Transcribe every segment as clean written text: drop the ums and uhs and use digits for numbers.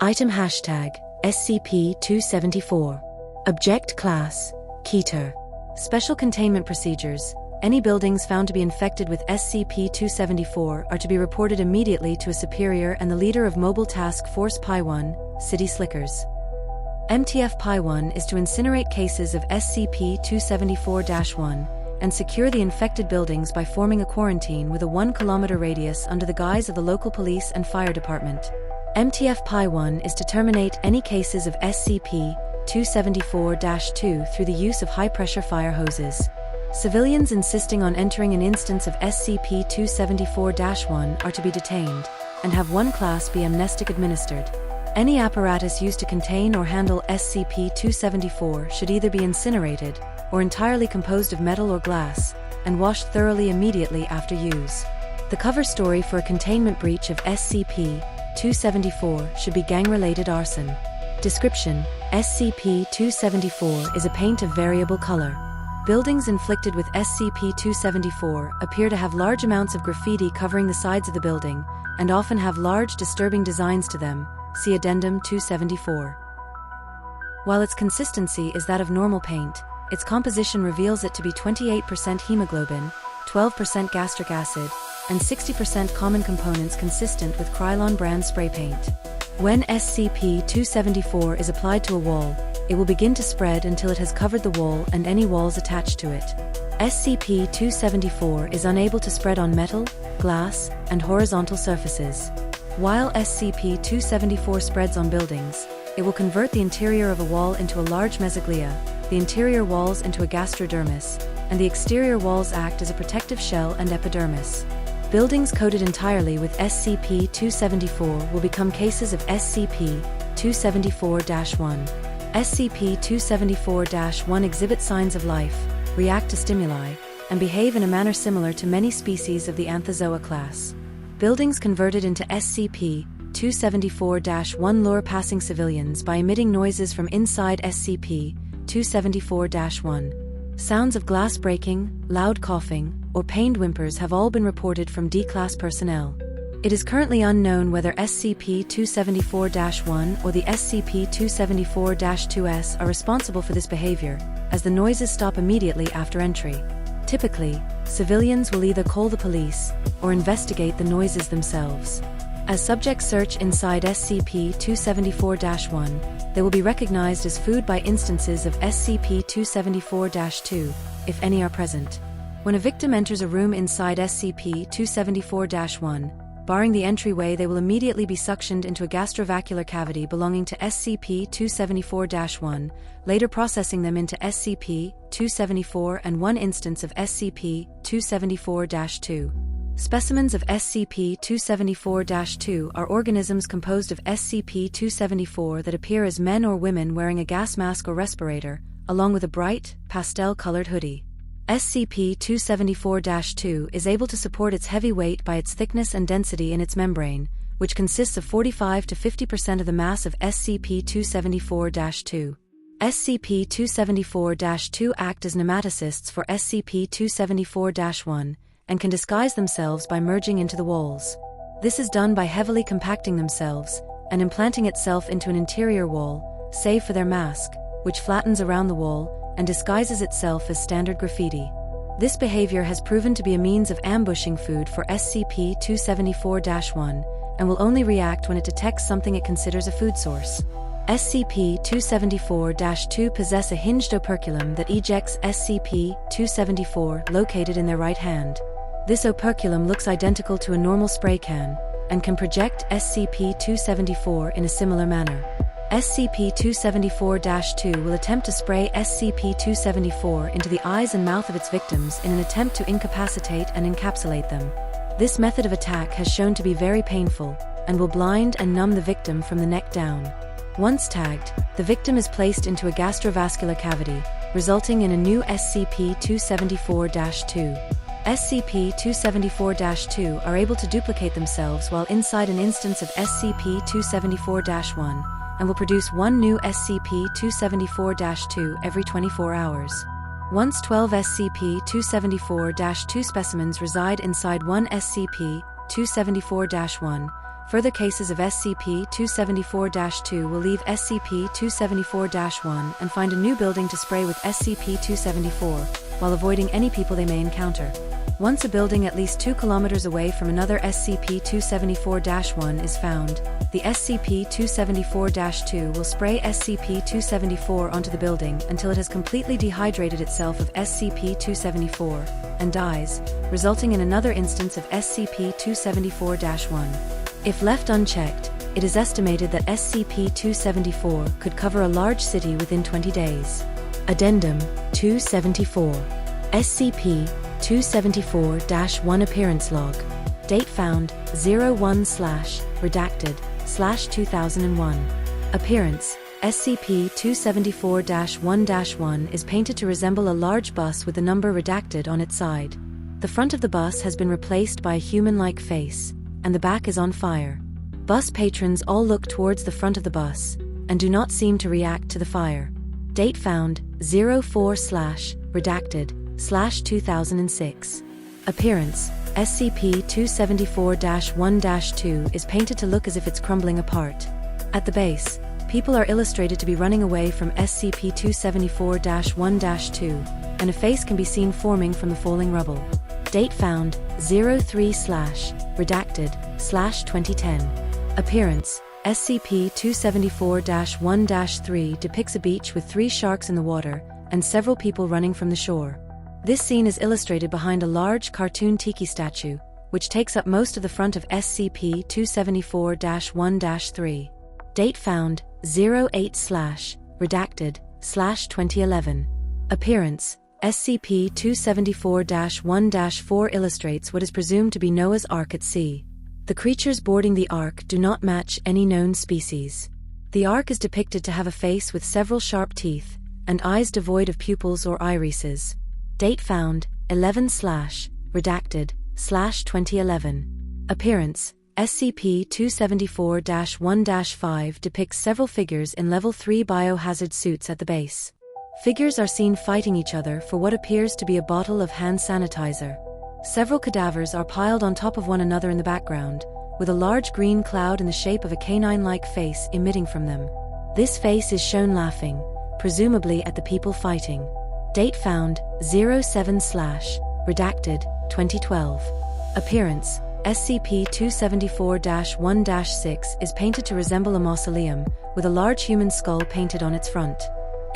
Item hashtag SCP-274. Object Class Keter. Special Containment Procedures. Any buildings found to be infected with SCP-274 are to be reported immediately to a superior and the leader of Mobile Task Force Pi-1, City Slickers. MTF Pi-1 is to incinerate cases of SCP-274-1 and secure the infected buildings by forming a quarantine with a 1-kilometer radius under the guise of the local police and fire department. MTF Pi-1 is to terminate any cases of SCP-274-2 through the use of high-pressure fire hoses. Civilians insisting on entering an instance of SCP-274-1 are to be detained, and have one class be amnestic administered. Any apparatus used to contain or handle SCP-274 should either be incinerated, or entirely composed of metal or glass, and washed thoroughly immediately after use. The cover story for a containment breach of SCP-274 should be gang-related arson. Description: SCP-274 is a paint of variable color. Buildings inflicted with SCP-274 appear to have large amounts of graffiti covering the sides of the building, and often have large disturbing designs to them. See Addendum 274. While its consistency is that of normal paint, its composition reveals it to be 28% hemoglobin, 12% gastric acid, and 60% common components consistent with Krylon brand spray paint. When SCP-274 is applied to a wall, it will begin to spread until it has covered the wall and any walls attached to it. SCP-274 is unable to spread on metal, glass, and horizontal surfaces. While SCP-274 spreads on buildings, it will convert the interior of a wall into a large mesoglea, the interior walls into a gastrodermis, and the exterior walls act as a protective shell and epidermis. Buildings coated entirely with SCP-274 will become cases of SCP-274-1. SCP-274-1 exhibit signs of life, react to stimuli, and behave in a manner similar to many species of the Anthozoa class. Buildings converted into SCP-274-1 lure passing civilians by emitting noises from inside SCP-274-1. Sounds of glass breaking, loud coughing, or pained whimpers have all been reported from D-Class personnel. It is currently unknown whether SCP-274-1 or the SCP-274-2S are responsible for this behavior, as the noises stop immediately after entry. Typically, civilians will either call the police or investigate the noises themselves. As subjects search inside SCP-274-1, they will be recognized as food by instances of SCP-274-2, if any are present. When a victim enters a room inside SCP-274-1, barring the entryway, they will immediately be suctioned into a gastrovascular cavity belonging to SCP-274-1, later processing them into SCP-274 and one instance of SCP-274-2. Specimens of SCP-274-2 are organisms composed of SCP-274 that appear as men or women wearing a gas mask or respirator, along with a bright, pastel-colored hoodie. SCP-274-2 is able to support its heavy weight by its thickness and density in its membrane, which consists of 45 to 50% of the mass of SCP-274-2. SCP-274-2 act as nematocysts for SCP-274-1 and can disguise themselves by merging into the walls. This is done by heavily compacting themselves and implanting itself into an interior wall, save for their mask, which flattens around the wall and disguises itself as standard graffiti. This behavior has proven to be a means of ambushing food for SCP-274-1 and will only react when it detects something it considers a food source. SCP-274-2 possess a hinged operculum that ejects SCP-274 located in their right hand. This operculum looks identical to a normal spray can and can project SCP-274 in a similar manner. SCP-274-2 will attempt to spray SCP-274 into the eyes and mouth of its victims in an attempt to incapacitate and encapsulate them. This method of attack has shown to be very painful and will blind and numb the victim from the neck down. Once tagged, the victim is placed into a gastrovascular cavity, resulting in a new SCP-274-2. SCP-274-2 are able to duplicate themselves while inside an instance of SCP-274-1, and will produce one new SCP-274-2 every 24 hours. Once 12 SCP-274-2 specimens reside inside one SCP-274-1, Further cases of SCP-274-2 will leave SCP-274-1 and find a new building to spray with SCP-274, while avoiding any people they may encounter. Once a building at least 2 kilometers away from another SCP-274-1 is found, the SCP-274-2 will spray SCP-274 onto the building until it has completely dehydrated itself of SCP-274 and dies, resulting in another instance of SCP-274-1. If left unchecked, it is estimated that SCP-274 could cover a large city within 20 days. Addendum 274 SCP-274-1 Appearance Log. Date found 01/redacted/2001. Appearance: SCP-274-1-1 is painted to resemble a large bus with the number redacted on its side. The front of the bus has been replaced by a human-like face, and the back is on fire. Bus patrons all look towards the front of the bus, and do not seem to react to the fire. Date found 04/redacted/2006. Appearance: SCP-274-1-2 is painted to look as if it's crumbling apart. At the base, people are illustrated to be running away from SCP-274-1-2, and a face can be seen forming from the falling rubble. Date found 03/redacted/2010. Appearance: SCP-274-1-3 depicts a beach with 3 sharks in the water and several people running from the shore. This scene is illustrated behind a large cartoon tiki statue, which takes up most of the front of SCP-274-1-3. Date found 08/redacted/2011. Appearance: SCP-274-1-4 illustrates what is presumed to be Noah's Ark at sea. The creatures boarding the Ark do not match any known species. The Ark is depicted to have a face with several sharp teeth, and eyes devoid of pupils or irises. Date found 11/redacted/2011. Appearance: SCP-274-1-5 depicts several figures in Level 3 biohazard suits at the base. Figures are seen fighting each other for what appears to be a bottle of hand sanitizer. Several cadavers are piled on top of one another in the background, with a large green cloud in the shape of a canine-like face emitting from them. This face is shown laughing, presumably at the people fighting. Date found 07/redacted/2012. Appearance: SCP-274-1-6 is painted to resemble a mausoleum, with a large human skull painted on its front.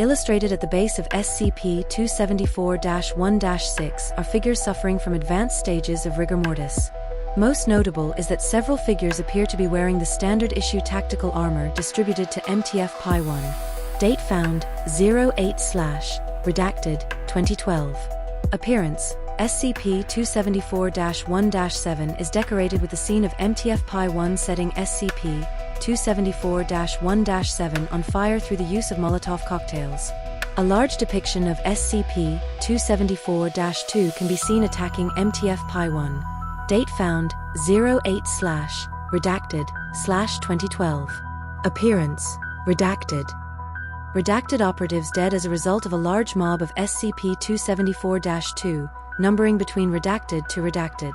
Illustrated at the base of SCP-274-1-6 are figures suffering from advanced stages of rigor mortis. Most notable is that several figures appear to be wearing the standard issue tactical armor distributed to MTF-Pi-1. Date found 08/redacted/2012. Appearance: SCP-274-1-7 is decorated with the scene of MTF-Pi-1 setting SCP-274-1-7 on fire through the use of Molotov cocktails. A large depiction of SCP-274-2 can be seen attacking MTF-Pi-1. Date found 08/redacted/2012. Appearance: redacted. Redacted operatives dead as a result of a large mob of SCP-274-2, numbering between redacted to redacted.